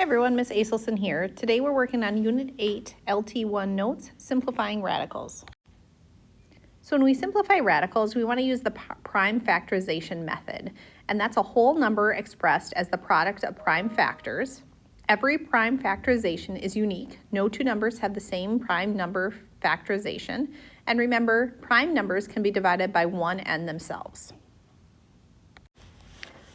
Hey everyone, Miss Aselson here. Today we're working on Unit 8, LT1 Notes, Simplifying Radicals. So when we simplify radicals, we want to use the prime factorization method, and that's a whole number expressed as the product of prime factors. Every prime factorization is unique. No two numbers have the same prime number factorization, and remember, prime numbers can be divided by 1 and themselves.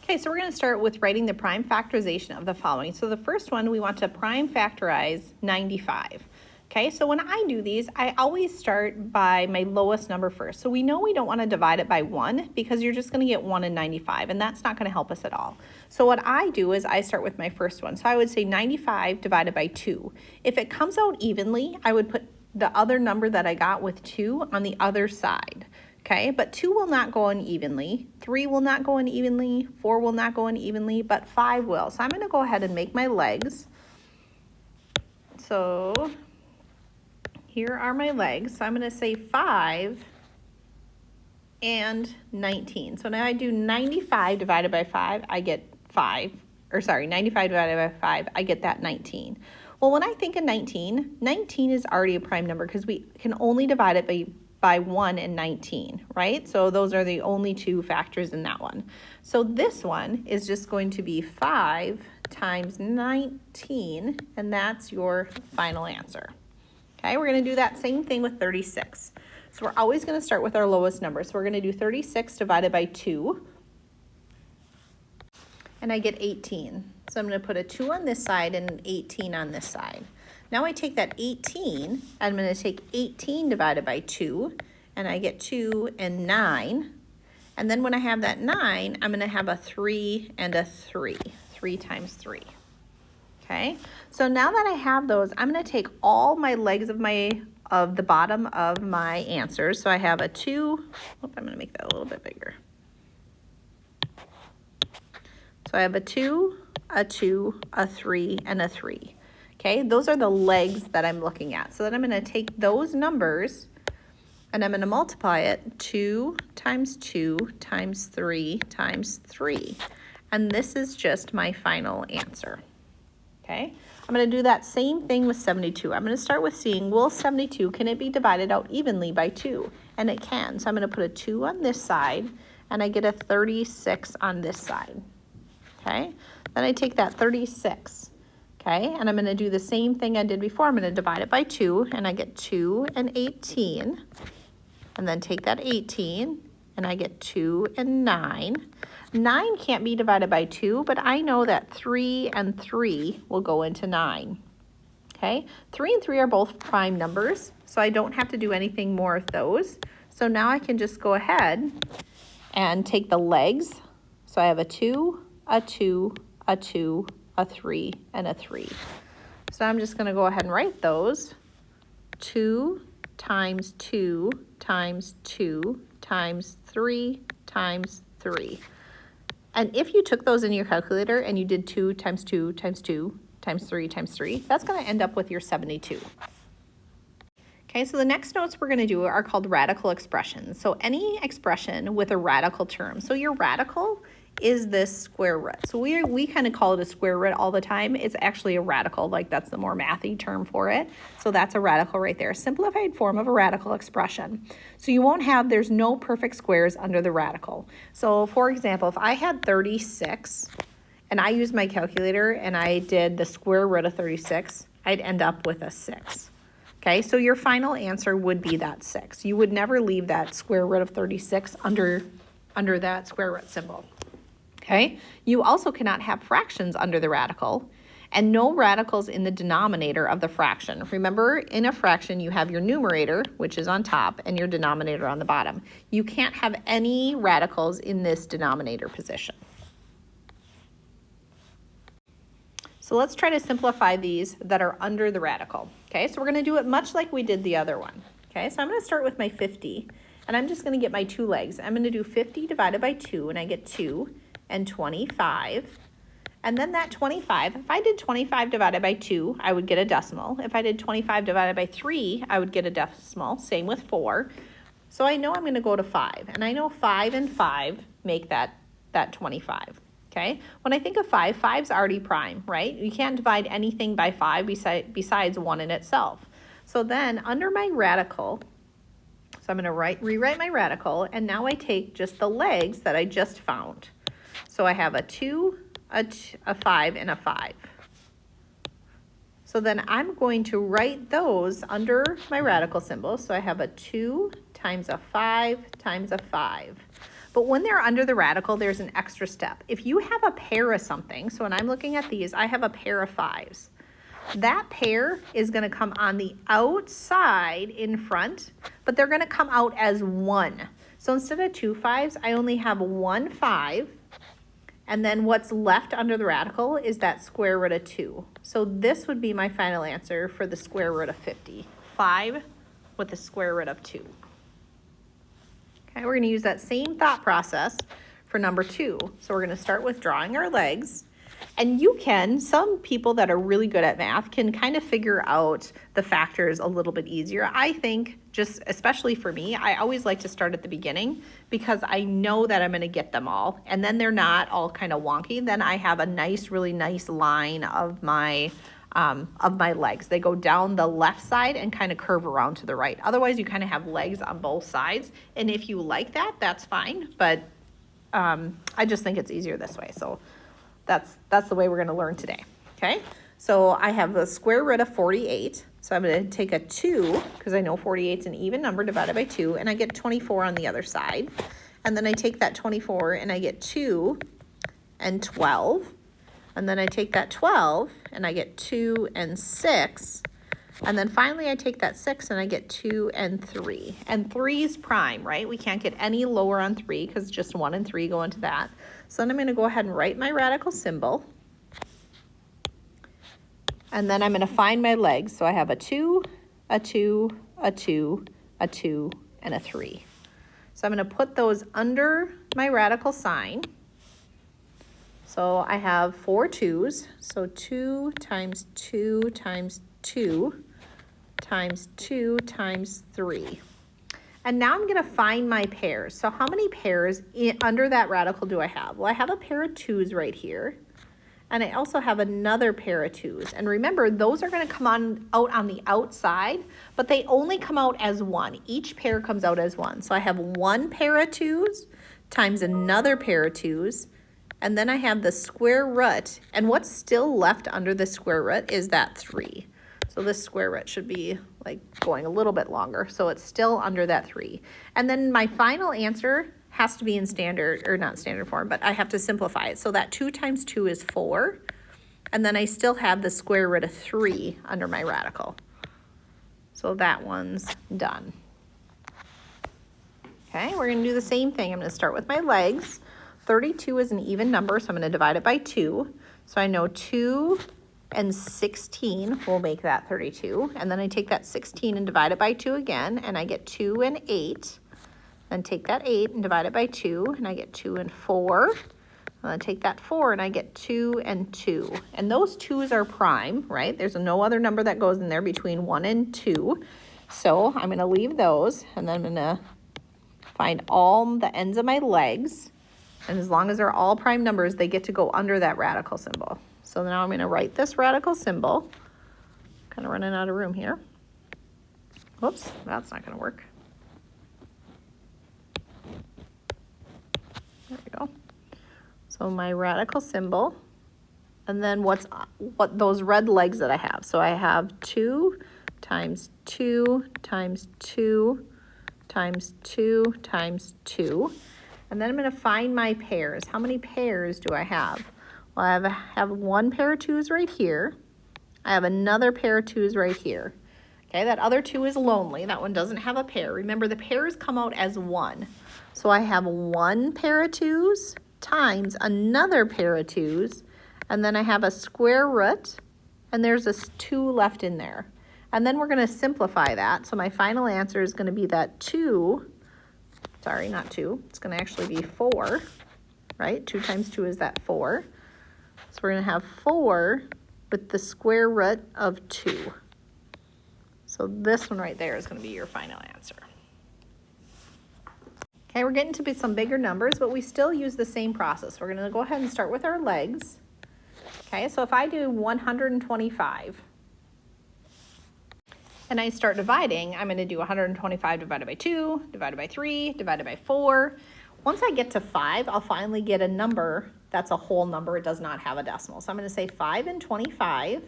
Okay, so we're going to start with writing the prime factorization of the following. So the first one, we want to prime factorize 95. Okay, so when I do these, I always start by my lowest number first. So we know we don't want to divide it by 1 because you're just going to get 1 in 95, and that's not going to help us at all. So what I do is I start with my first one. So I would say 95 divided by 2. If it comes out evenly, I would put the other number that I got with 2 on the other side. Okay, but 2 will not go in evenly, 3 will not go in evenly, 4 will not go in evenly, but 5 will. So I'm going to go ahead and make my legs. So here are my legs. So I'm going to say 5 and 19. So now I do 95 divided by 5, I get 95 divided by 5, I get that 19. Well, when I think of 19, 19 is already a prime number because we can only divide it by 1 and 19, right? So those are the only two factors in that one. So this one is just going to be 5 times 19, and that's your final answer. Okay, we're going to do that same thing with 36. So we're always going to start with our lowest number. So we're going to do 36 divided by 2, and I get 18. So I'm going to put a 2 on this side and an 18 on this side. Now I take that 18, I'm going to take 18 divided by 2, and I get 2 and 9. And then when I have that 9, I'm going to have a 3 and a 3. 3 times 3. Okay, so now that I have those, I'm going to take all my legs of the bottom of my answers. So I have a 2, I'm going to make that a little bit bigger. So I have a 2, a 2, a 3, and a 3. Okay, those are the legs that I'm looking at. So then I'm going to take those numbers and I'm going to multiply it 2 times 2 times 3 times 3. And this is just my final answer. Okay, I'm going to do that same thing with 72. I'm going to start with seeing, will 72, can it be divided out evenly by 2? And it can. So I'm going to put a 2 on this side and I get a 36 on this side. Okay, then I take that 36. Okay, and I'm going to do the same thing I did before. I'm going to divide it by 2, and I get 2 and 18. And then take that 18, and I get 2 and 9. 9 can't be divided by 2, but I know that 3 and 3 will go into 9. Okay, 3 and 3 are both prime numbers, so I don't have to do anything more with those. So now I can just go ahead and take the legs. So I have a 2, a 2, a 2, a 3, and a 3. So I'm just going to go ahead and write those. 2 times 2 times 2 times 3 times 3. And if you took those in your calculator and you did 2 times 2 times 2 times 3 times 3, that's going to end up with your 72. Okay, so the next notes we're going to do are called radical expressions. So any expression with a radical term. So your radical is this square root. So we kind of call it a square root all the time. It's actually a radical, like that's the more mathy term for it. So that's a radical right there, simplified form of a radical expression. So you won't have, there's no perfect squares under the radical. So for example, if I had 36 and I used my calculator and I did the square root of 36, I'd end up with a 6. Okay, so your final answer would be that 6. You would never leave that square root of 36 under that square root symbol. Okay, you also cannot have fractions under the radical and no radicals in the denominator of the fraction. Remember, in a fraction, you have your numerator, which is on top, and your denominator on the bottom. You can't have any radicals in this denominator position. So let's try to simplify these that are under the radical. Okay, so we're going to do it much like we did the other one. Okay, so I'm going to start with my 50, and I'm just going to get my 2 legs. I'm going to do 50 divided by 2, and I get 2. And 25, and then that 25, if I did 25 divided by 2, I would get a decimal. If I did 25 divided by 3, I would get a decimal, same with 4. So I know I'm going to go to 5, and I know 5 and 5 make that 25. Okay, when I think of 5, 5's already prime, right? You can't divide anything by 5 besides 1 in itself. So then under my radical, so I'm going to rewrite my radical, and now I take just the legs that I just found. So I have a 2, a 5, and a 5. So then I'm going to write those under my radical symbol. So I have a 2 times a 5 times a 5. But when they're under the radical, there's an extra step. If you have a pair of something, so when I'm looking at these, I have a pair of 5s. That pair is going to come on the outside in front, but they're going to come out as 1. So instead of 2 5s, I only have 1 5. And then what's left under the radical is that square root of 2. So this would be my final answer for the square root of 50. 5 with the square root of 2. Okay, we're going to use that same thought process for number 2. So we're going to start with drawing our legs. And some people that are really good at math can kind of figure out the factors a little bit easier. I think, just especially for me, I always like to start at the beginning because I know that I'm going to get them all. And then they're not all kind of wonky. Then I have a really nice line of my legs. They go down the left side and kind of curve around to the right. Otherwise, you kind of have legs on both sides. And if you like that, that's fine. But I just think it's easier this way. So that's the way we're going to learn today, okay? So I have a square root of 48. So I'm going to take a 2, because I know 48 is an even number divided by 2, and I get 24 on the other side. And then I take that 24 and I get 2 and 12. And then I take that 12 and I get 2 and 6. And then finally I take that 6 and I get 2 and 3. And 3 is prime, right? We can't get any lower on 3 because just 1 and 3 go into that. So then I'm going to go ahead and write my radical symbol. And then I'm going to find my legs. So I have a 2, a 2, a 2, a 2, and a 3. So I'm going to put those under my radical sign. So I have 4 2's. So 2 times 2 times 2 times 2 times 3. And now I'm going to find my pairs. So how many pairs under that radical do I have? Well, I have a pair of 2's right here. And I also have another pair of 2's. And remember, those are going to come out on the outside, but they only come out as 1. Each pair comes out as 1. So I have 1 pair of 2's times another pair of 2's. And then I have the square root. And what's still left under the square root is that 3. So this square root should be like going a little bit longer. So it's still under that 3. And then my final answer has to be in standard, or not standard form, but I have to simplify it. So that 2 times 2 is 4. And then I still have the square root of 3 under my radical. So that one's done. Okay, we're going to do the same thing. I'm going to start with my legs. 32 is an even number, so I'm going to divide it by 2. So I know 2 and 16 will make that 32. And then I take that 16 and divide it by 2 again, and I get 2 and 8. Then take that 8 and divide it by 2, and I get 2 and 4. And then take that 4, and I get 2 and 2. And those 2's are prime, right? There's no other number that goes in there between 1 and 2. So I'm going to leave those, and then I'm going to find all the ends of my legs. And as long as they're all prime numbers, they get to go under that radical symbol. So now I'm going to write this radical symbol. Kind of running out of room here. Whoops, that's not going to work. There we go. So my radical symbol, and then what those red legs that I have. So I have 2 times 2 times 2 times 2 times 2. And then I'm going to find my pairs. How many pairs do I have? Well, I have 1 pair of 2's right here. I have another pair of 2's right here. Okay, that other 2 is lonely. That one doesn't have a pair. Remember, the pairs come out as 1. So I have 1 pair of 2's times another pair of 2's. And then I have a square root, and there's a 2 left in there. And then we're going to simplify that. So my final answer is going to be that 2. Sorry, not 2. It's going to actually be 4, right? 2 times 2 is that 4. So we're going to have 4 with the square root of 2. So this one right there is going to be your final answer. Okay, we're getting to be some bigger numbers, but we still use the same process. We're gonna go ahead and start with our legs. Okay, so if I do 125, and I start dividing, I'm gonna do 125 divided by 2, divided by 3, divided by 4. Once I get to 5, I'll finally get a number that's a whole number. It does not have a decimal. So I'm gonna say 5 and 25.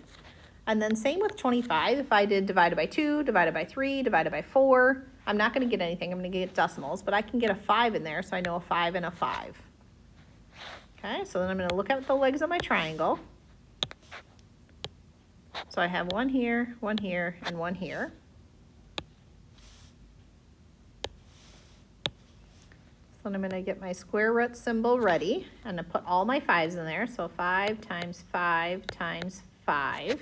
And then same with 25. If I did divided by 2, divided by 3, divided by 4, I'm not gonna get anything. I'm gonna get decimals, but I can get a 5 in there, so I know a 5 and a 5. Okay, so then I'm gonna look at the legs of my triangle. So I have one here, and one here. So then I'm gonna get my square root symbol ready, and I put all my 5s in there. So 5 times 5 times 5.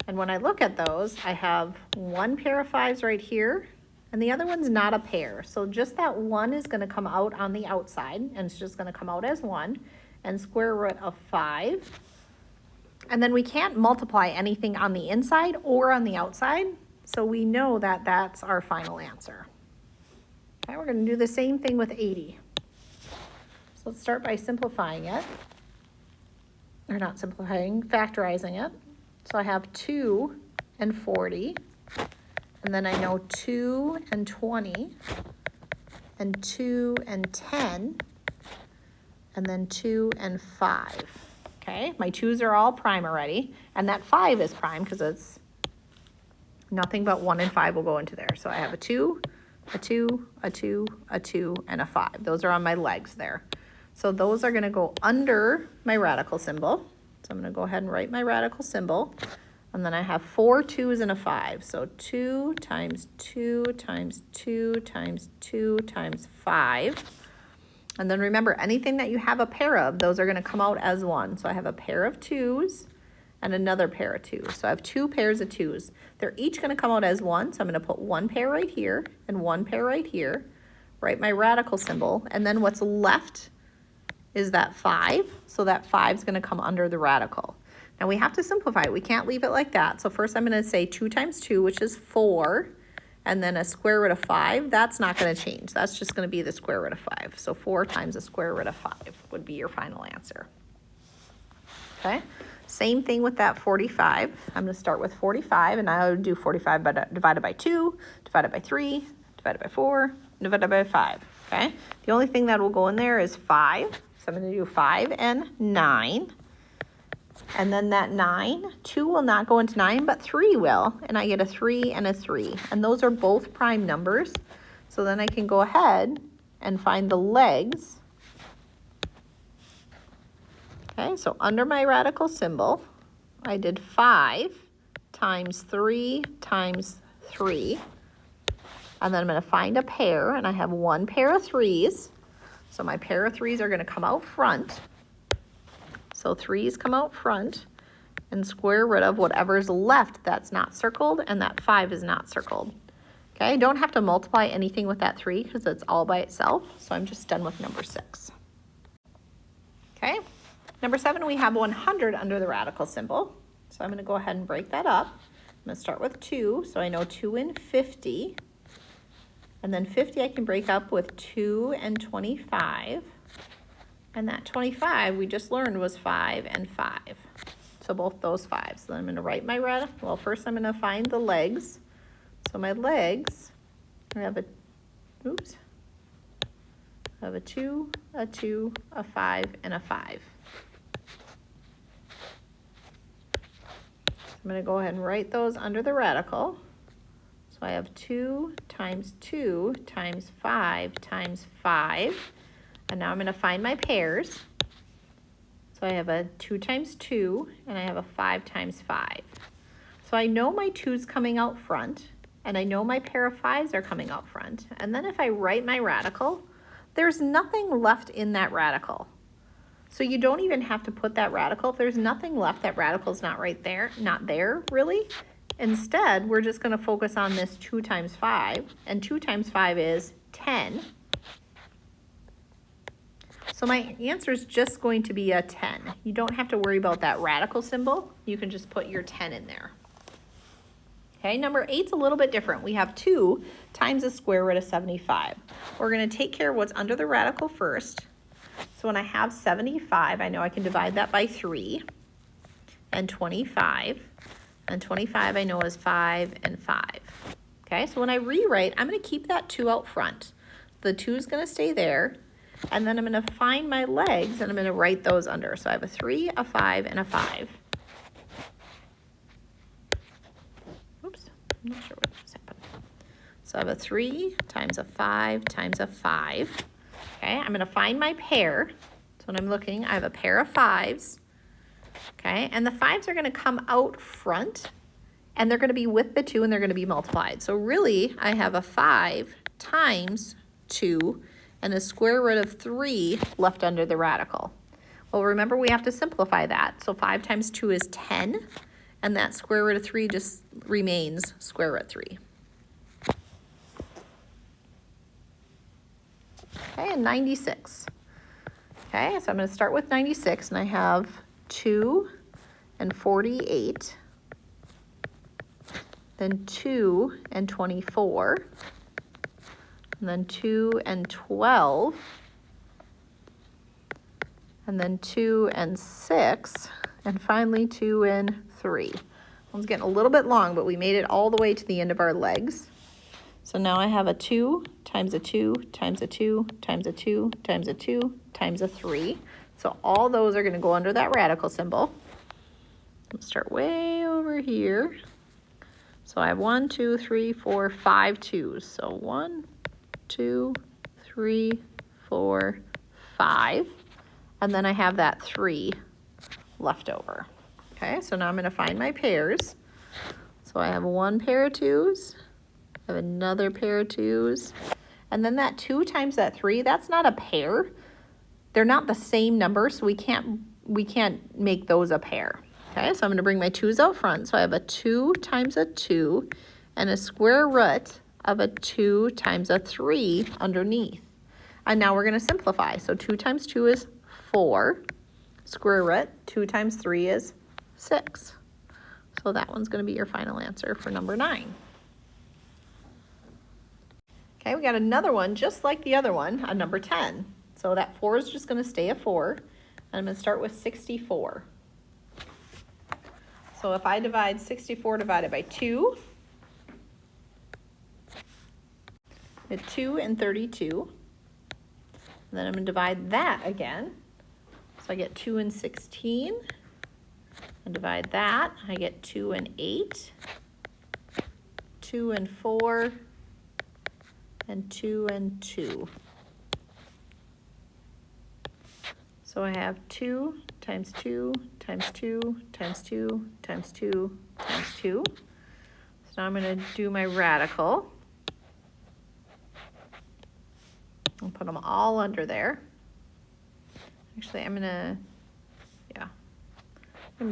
And when I look at those, I have one pair of 5s right here, and the other one's not a pair. So just that one is gonna come out on the outside, and it's just gonna come out as 1, and square root of 5. And then we can't multiply anything on the inside or on the outside, so we know that that's our final answer. Okay, we're gonna do the same thing with 80. So let's start by simplifying it, or not simplifying, factorizing it. So I have 2 and 40, and then I know 2 and 20, and 2 and 10, and then 2 and 5. Okay, my 2's are all prime already, and that 5 is prime because it's nothing but 1 and 5 will go into there. So I have a 2, a 2, a 2, a 2, and a 5. Those are on my legs there. So those are gonna go under my radical symbol. So I'm gonna go ahead and write my radical symbol. And then I have 4 2's and a 5. So 2 times 2 times 2 times 2 times 5. And then remember, anything that you have a pair of, those are gonna come out as 1. So I have a pair of 2's and another pair of 2's. So I have 2 pairs of 2's. They're each gonna come out as 1. So I'm gonna put 1 pair right here and 1 pair right here, write my radical symbol, and then what's left is that 5. So that 5's gonna come under the radical. Now we have to simplify it. We can't leave it like that. So first I'm gonna say 2 times 2, which is 4. And then a square root of 5, that's not gonna change. That's just gonna be the square root of 5. So 4 times the square root of 5 would be your final answer. Okay, same thing with that 45. I'm gonna start with 45, and I would do 45 divided by 2, divided by 3, divided by 4, divided by 5, okay? The only thing that will go in there is 5. So I'm gonna do 5 and 9. And then that 9, 2 will not go into 9, but 3 will. And I get a 3 and a 3. And those are both prime numbers. So then I can go ahead and find the legs. Okay, so under my radical symbol, I did 5 times 3 times 3. And then I'm going to find a pair, and I have 1 pair of 3's. So my pair of 3's are going to come out front. So 3's come out front, and square root of whatever's left that's not circled, and that 5 is not circled. Okay, I don't have to multiply anything with that 3 because it's all by itself, so I'm just done with number 6. Okay, number 7, we have 100 under the radical symbol. So I'm going to go ahead and break that up. I'm going to start with 2, so I know 2 and 50. And then 50 I can break up with 2 and 25. And that 25 we just learned was 5 and 5. So both those 5s. So then I'm going to write my radical. Well, first I'm going to find the legs. So my legs, I have a, oops, I have a 2, a 2, a 5, and a 5. I'm going to go ahead and write those under the radical. So I have 2 times 2 times 5 times 5. And now I'm going to find my pairs. So I have a 2 times 2, and I have a 5 times 5. So I know my 2's coming out front, and I know my pair of 5's are coming out front. And then if I write my radical, there's nothing left in that radical. So you don't even have to put that radical. If there's nothing left, that radical's not right there, not there really. Instead, we're just going to focus on this 2 times 5, and 2 times 5 is 10. So my answer is just going to be a 10. You don't have to worry about that radical symbol. You can just put your 10 in there. Okay, number 8's a little bit different. We have 2 times the square root of 75. We're going to take care of what's under the radical first. So when I have 75, I know I can divide that by 3 and 25. And 25 I know is 5 and 5. Okay, so when I rewrite, I'm going to keep that 2 out front. The 2 is going to stay there. And then I'm going to find my legs and I'm going to write those under. So I have a 3, a 5, and a 5. Oops, I'm not sure what just happened. So I have a 3 times a 5 times a 5. Okay, I'm going to find my pair. So when I'm looking, I have a pair of 5s. Okay, and the 5s are going to come out front, and they're going to be with the 2, and they're going to be multiplied. So really, I have a 5 times 2 and a square root of 3 left under the radical. Well, remember, we have to simplify that. So 5 times 2 is 10, and that square root of 3 just remains square root 3. Okay, and 96. Okay, so I'm going to start with 96, and I have 2 and 48, then 2 and 24, and then 2 and 12, and then 2 and 6, and finally 2 and 3. One's getting a little bit long, but we made it all the way to the end of our legs. So now I have a 2 times a 2 times a 2 times a 2 times a 2 times a 3. So all those are going to go under that radical symbol. Let's start way over here. So I have 1, 2, 3, 4, 5 2s. So 1, 2, 3, 4, 5. And then I have that 3 left over. Okay, so now I'm going to find my pairs. So I have 1 pair of 2s. I have another pair of 2s. And then that 2 times that 3, that's not a pair. They're not the same number, so we can't make those a pair. Okay, so I'm going to bring my 2's out front. So I have a 2 times a 2 and a square root of a 2 times a 3 underneath. And now we're going to simplify. So 2 times 2 is 4. Square root, 2 times 3 is 6. So that one's going to be your final answer for number 9. Okay, we got another one just like the other one, a number 10. So that 4 is just going to stay a 4. And I'm going to start with 64. So if I divide 64 divided by 2, I get 2 and 32. And then I'm going to divide that again. So I get 2 and 16. And divide that, I get 2 and 8, 2 and 4, and 2 and 2. So I have 2 times 2 times 2 times 2 times 2 times 2. So now I'm going to do my radical. I'll put them all under there. Actually, I'm going to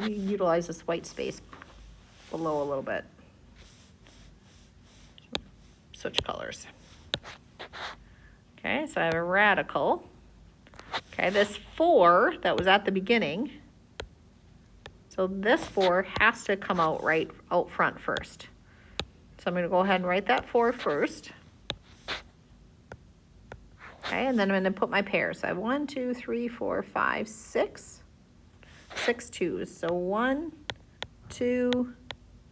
utilize this white space below a little bit. Switch colors. Okay, so I have a radical. Okay, this 4 that was at the beginning, so this 4 has to come out right out front first. So I'm going to go ahead and write that 4 first. Okay, and then I'm going to put my pairs. So I have 1, 2, 3, 4, 5, 6. 6 2s. So 1, 2,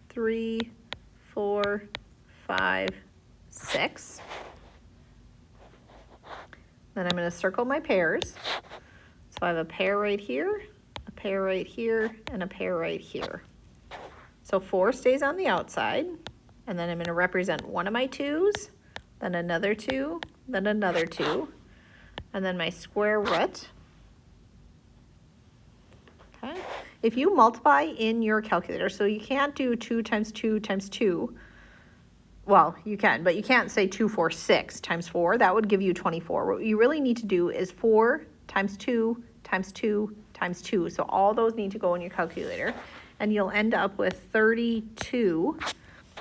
3, 4, 5, 6. Then I'm going to circle my pairs. So I have a pair right here, a pair right here, and a pair right here. So 4 stays on the outside, and then I'm going to represent one of my 2s, then another 2, then another 2, and then my square root. Okay. If you multiply in your calculator, so you can't do 2 times 2 times 2. Well, you can, but you can't say 2, 4, 6 times 4. That would give you 24. What you really need to do is 4 times 2 times 2 times 2. So all those need to go in your calculator, and you'll end up with 32.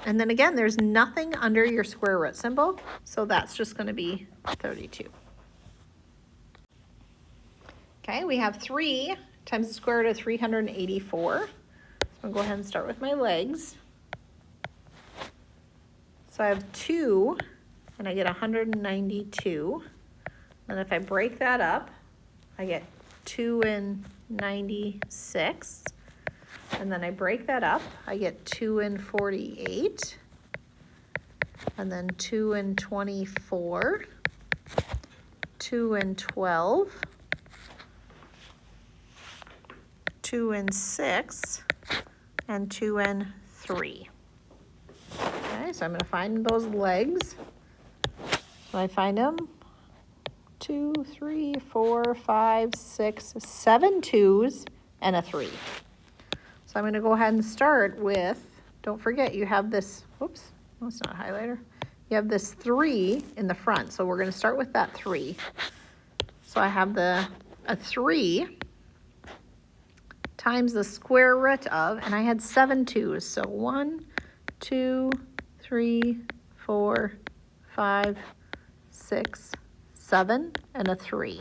And then again, there's nothing under your square root symbol, so that's just going to be 32. Okay, we have 3 times the square root of 384. So I'm going to go ahead and start with my legs. So I have 2, and I get 192. And if I break that up, I get 2 and 96. And then I break that up, I get 2 and 48. And then 2 and 24. 2 and 12. 2 and 6. And 2 and 3. Okay, so I'm going to find those legs. So I find them 2, 3, 4, 5, 6, 7 2s and a 3. So I'm going to go ahead and start with, don't forget you have this, whoops, no, it's not a highlighter. You have this 3 in the front, so we're going to start with that 3. So I have a 3 times the square root of, and I had 7 2s, so 1, 2, 3, 4, 5, 6, 7, and a 3.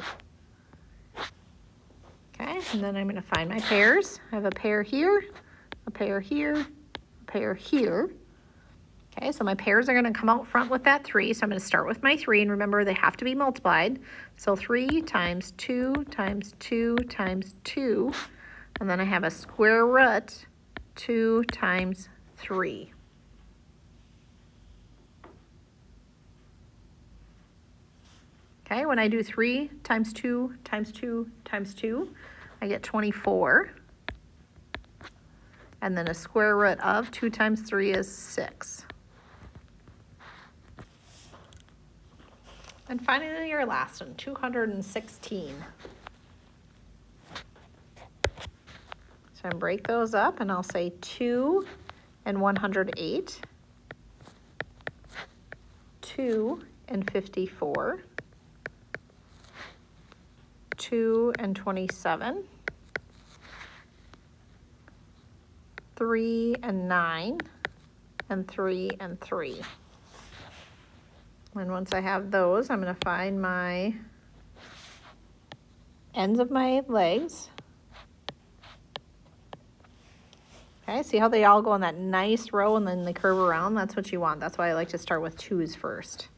Okay, and then I'm going to find my pairs. I have a pair here, a pair here, a pair here. Okay, so my pairs are going to come out front with that 3, so I'm going to start with my 3, and remember they have to be multiplied. So 3 times 2 times 2 times 2, and then I have a square root 2 times 3. Okay, when I do 3 times 2 times 2 times 2, I get 24. And then a square root of 2 times 3 is 6. And finally, your last one, 216. So I break those up, and I'll say 2 and 108, 2 and 54, 2 and 27, 3 and 9, and 3 and 3. And once I have those, I'm going to find my ends of my legs. Okay, see how they all go in that nice row and then they curve around? That's what you want. That's why I like to start with 2s first.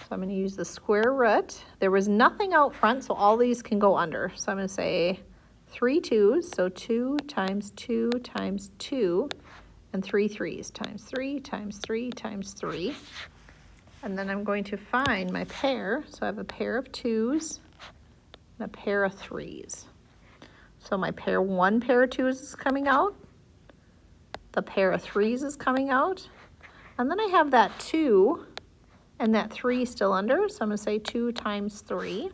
So I'm going to use the square root. There was nothing out front, so all these can go under. So I'm going to say 3 2s, so 2 times 2 times 2, and 3 3s times 3 times 3 times 3. And then I'm going to find my pair. So I have a pair of 2s and a pair of 3s. So my one pair of 2s is coming out. The pair of 3s is coming out. And then I have that 2 and that 3 still under. So I'm going to say 2 times 3.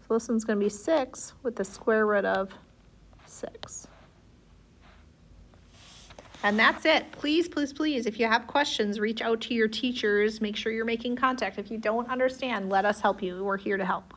So this one's going to be 6 with the square root of 6. And that's it. Please, please, please, if you have questions, reach out to your teachers. Make sure you're making contact. If you don't understand, let us help you. We're here to help.